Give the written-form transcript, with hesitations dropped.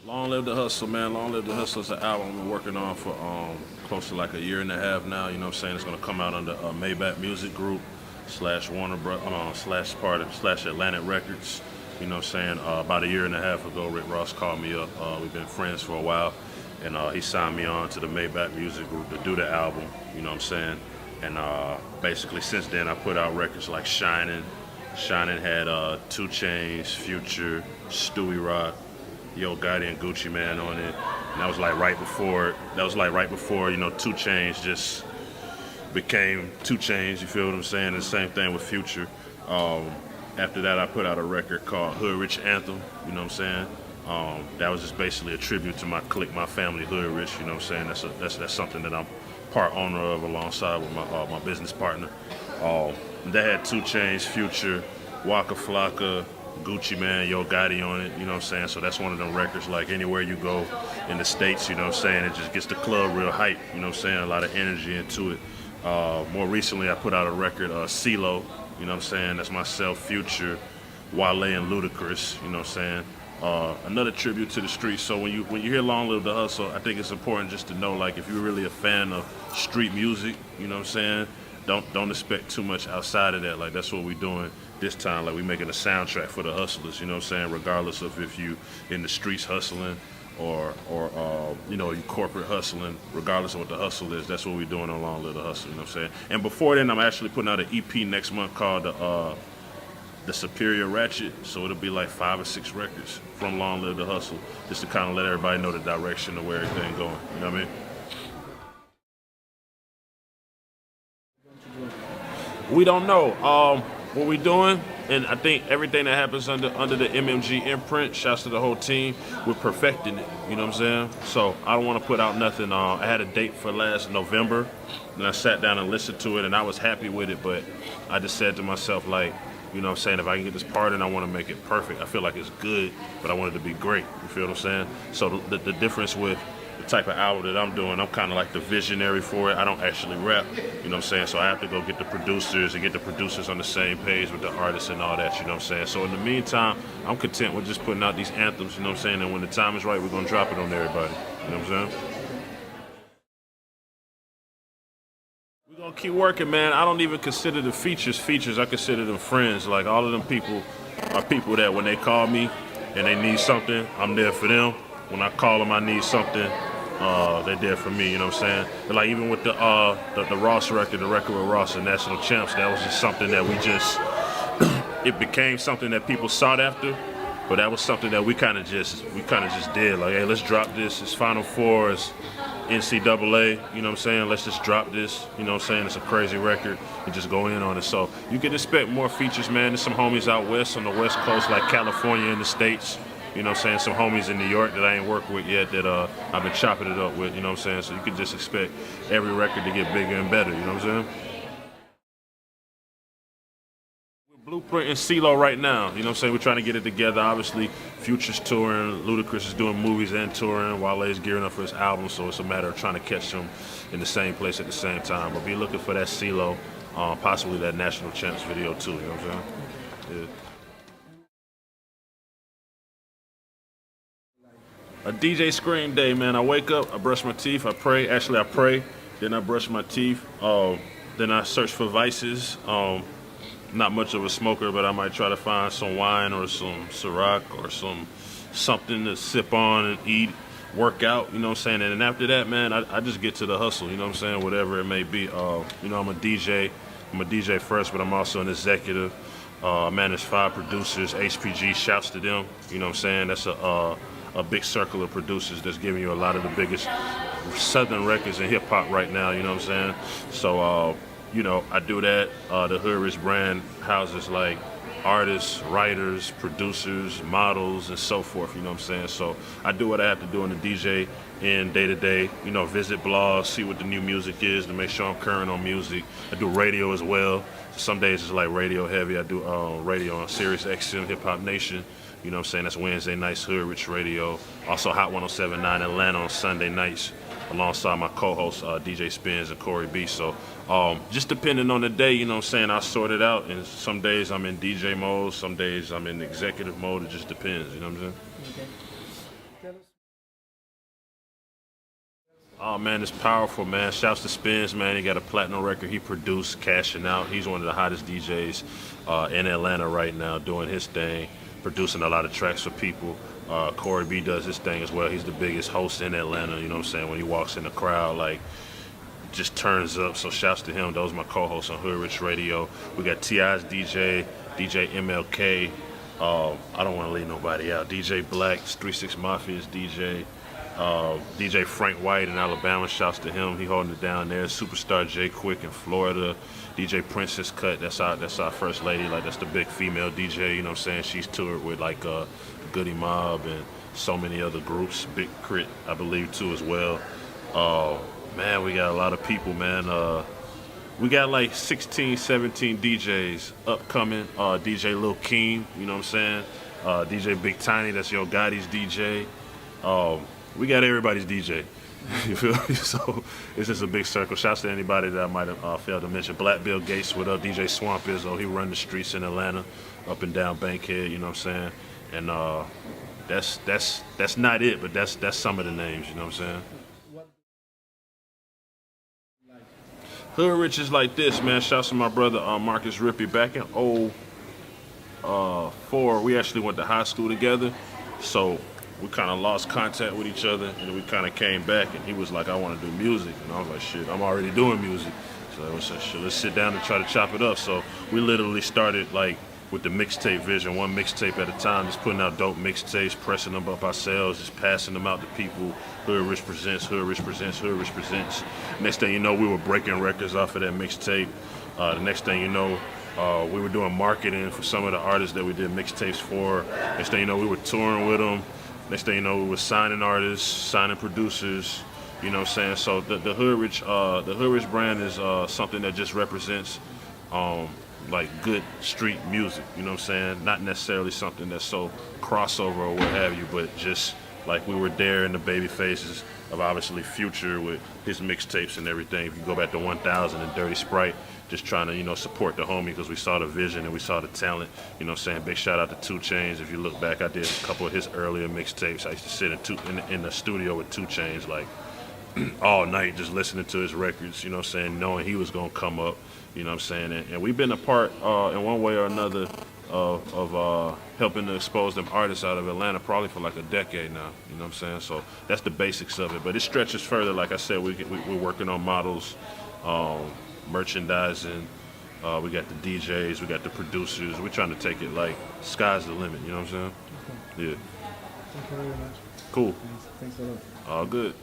Long Live the Hustle, man. Long Live the Hustle is an album I've been working on for close to like a year and a half now. You know what I'm saying? It's gonna come out under Maybach Music Group / Warner / Atlantic Records. You know what I'm saying? About a year and a half ago, Rick Ross called me up. We've been friends for a while, and he signed me on to the Maybach Music Group to do the album. You know what I'm saying? And basically since then, I put out records like Shining. Shining had 2 Chainz, Future, Stewie Rock, Yo Gotti and Gucci Man on it. And that was like right before you know 2 Chainz just became 2 Chainz, you feel what I'm saying? And the same thing with Future. After that I put out a record called Hoodrich Anthem, you know what I'm saying? That was just basically a tribute to my clique, my family, Hoodrich, you know what I'm saying? That's something that I'm part owner of alongside with my business partner. They had 2 Chainz, Future, Waka Flocka, Gucci Man, Yo Gotti on it, you know what I'm saying? So that's one of them records, like anywhere you go in the States, you know what I'm saying? It just gets the club real hype, you know what I'm saying? A lot of energy into it. More recently, I put out a record, CeeLo, you know what I'm saying? That's myself, Future, Wale, and Ludacris, you know what I'm saying? Another tribute to the streets. So when you hear Long Live the Hustle, I think it's important just to know, like, if you're really a fan of street music, you know what I'm saying? Don't expect too much outside of that. Like, that's what we're doing this time. Like, we're making a soundtrack for the hustlers, you know what I'm saying? Regardless of if you in the streets hustling or you know, you corporate hustling, regardless of what the hustle is, that's what we're doing on Long Live the Hustle, you know what I'm saying? And before then, I'm actually putting out an EP next month called the Superior Ratchet, so it'll be like 5 or 6 records from Long Live the Hustle, just to kind of let everybody know the direction of where everything going, you know what I mean? We don't know what we doing, and I think everything that happens under the MMG imprint, shouts to the whole team, we're perfecting it, you know what I'm saying? So I don't want to put out nothing. I had a date for last November, and I sat down and listened to it, and I was happy with it, but I just said to myself, like, you know what I'm saying, if I can get this part in, I want to make it perfect. I feel like it's good, but I want it to be great, you feel what I'm saying? So the difference with the type of album that I'm doing, I'm kind of like the visionary for it. I don't actually rap, you know what I'm saying? So I have to go get the producers and get the producers on the same page with the artists and all that, you know what I'm saying? So in the meantime, I'm content with just putting out these anthems, you know what I'm saying? And when the time is right, we're going to drop it on everybody, you know what I'm saying? We're going to keep working, man. I don't even consider the features. I consider them friends. Like, all of them people are people that when they call me and they need something, I'm there for them. When I call them, I need something, they're there for me, you know what I'm saying? And like, even with the Ross record, the record with Ross and National Champs, that was just something that we just, it became something that people sought after, but that was something that we kind of just did. Like, hey, let's drop this. It's Final Four, it's NCAA, you know what I'm saying? Let's just drop this, you know what I'm saying? It's a crazy record, and just go in on it. So you can expect more features, man. There's some homies out west on the West Coast, like California in the States. You know what I'm saying? Some homies in New York that I ain't worked with yet that I've been chopping it up with, you know what I'm saying? So you can just expect every record to get bigger and better, you know what I'm saying? We're blueprinting CeeLo right now, you know what I'm saying? We're trying to get it together. Obviously, Future's touring, Ludacris is doing movies and touring, Wale's gearing up for his album, so it's a matter of trying to catch them in the same place at the same time. But be looking for that CeeLo, possibly that National Champs video too, you know what I'm saying? Yeah. A DJ scream day, man. I wake up, I brush my teeth, I pray. Actually, I pray, then I brush my teeth. Then I search for vices. Not much of a smoker, but I might try to find some wine or some Ciroc or something to sip on and eat, work out, you know what I'm saying? And then after that, man, I just get to the hustle, you know what I'm saying? Whatever it may be. You know, I'm a DJ. I'm a DJ first, but I'm also an executive. I manage 5 producers. HPG, shouts to them, you know what I'm saying? That's a big circle of producers that's giving you a lot of the biggest southern records in hip-hop right now, you know what I'm saying? So, you know, I do that. The Hoodrich brand houses like artists, writers, producers, models, and so forth, you know what I'm saying? So I do what I have to do in the DJ in day-to-day, you know, visit blogs, see what the new music is to make sure I'm current on music. I do radio as well. Some days it's like radio heavy. I do radio on Sirius XM, Hip Hop Nation. You know what I'm saying? That's Wednesday nights, Hoodrich Radio. Also Hot 107.9 Atlanta on Sunday nights, alongside my co-hosts, DJ Spins and Corey B. So just depending on the day, you know what I'm saying, I sort it out. And some days I'm in DJ mode, some days I'm in executive mode. It just depends, you know what I'm saying? Okay. Oh man, it's powerful, man. Shouts to Spins, man. He got a platinum record he produced, cashing out. He's one of the hottest DJs in Atlanta right now, doing his thing, producing a lot of tracks for people. Corey B does his thing as well. He's the biggest host in Atlanta, you know what I'm saying? When he walks in the crowd, like, just turns up. So shouts to him. Those are my co-hosts on Hoodrich Radio. We got T.I.'s DJ, DJ MLK. I don't want to leave nobody out. DJ Black, 36 Mafia's DJ. DJ Frank White in Alabama, shouts to him. He holding it down there. Superstar J Quick in Florida. DJ Princess Cut, that's our first lady. Like, that's the big female DJ, you know what I'm saying? She's toured with like Goody Mob and so many other groups. Big Crit, I believe, too, as well. Man, we got a lot of people, man. We got like 16, 17 DJs upcoming. DJ Lil King, you know what I'm saying? DJ Big Tiny, that's Yo Gotti's DJ. We got everybody's DJ. You feel me? So it's just a big circle. Shouts to anybody that I might have failed to mention. Black Bill Gates, what up? DJ Swamp Izzo, he run the streets in Atlanta, up and down Bankhead, you know what I'm saying? And that's not it, but that's some of the names, you know what I'm saying? Hoodrich is like this, man. Shouts to my brother Marcus Rippey. Back in 04, we actually went to high school together. So we kind of lost contact with each other, and then we kind of came back, and he was like, I want to do music. And I was like, shit, I'm already doing music. So I was like, shit, let's sit down and try to chop it up. So we literally started like with the mixtape vision, one mixtape at a time, just putting out dope mixtapes, pressing them up ourselves, just passing them out to people. Hoodrich presents, Hoodrich presents, Hoodrich presents. Next thing you know, we were breaking records off of that mixtape. The next thing you know, we were doing marketing for some of the artists that we did mixtapes for. Next thing you know, we were touring with them. Next thing you know, we were signing artists, signing producers, you know what I'm saying? So the Hoodrich brand is something that just represents like good street music, you know what I'm saying? Not necessarily something that's so crossover or what have you, but just like we were there in the baby faces of obviously Future with his mixtapes and everything. If you go back to 1000 and Dirty Sprite, just trying to, you know, support the homie because we saw the vision and we saw the talent, you know what I'm saying? Big shout out to 2 Chainz. If you look back, I did a couple of his earlier mixtapes. I used to sit in the studio with 2 Chainz like all night just listening to his records, you know what I'm saying, knowing he was going to come up, you know what I'm saying? And we've been a part in one way or another of helping to expose them artists out of Atlanta probably for like a decade now, you know what I'm saying? So that's the basics of it. But it stretches further. Like I said, we're working on models, merchandising, we got the DJs, we got the producers. We're trying to take it like sky's the limit, you know what I'm saying? Okay. Yeah. Thank you very much. Cool. Thanks a lot. All good.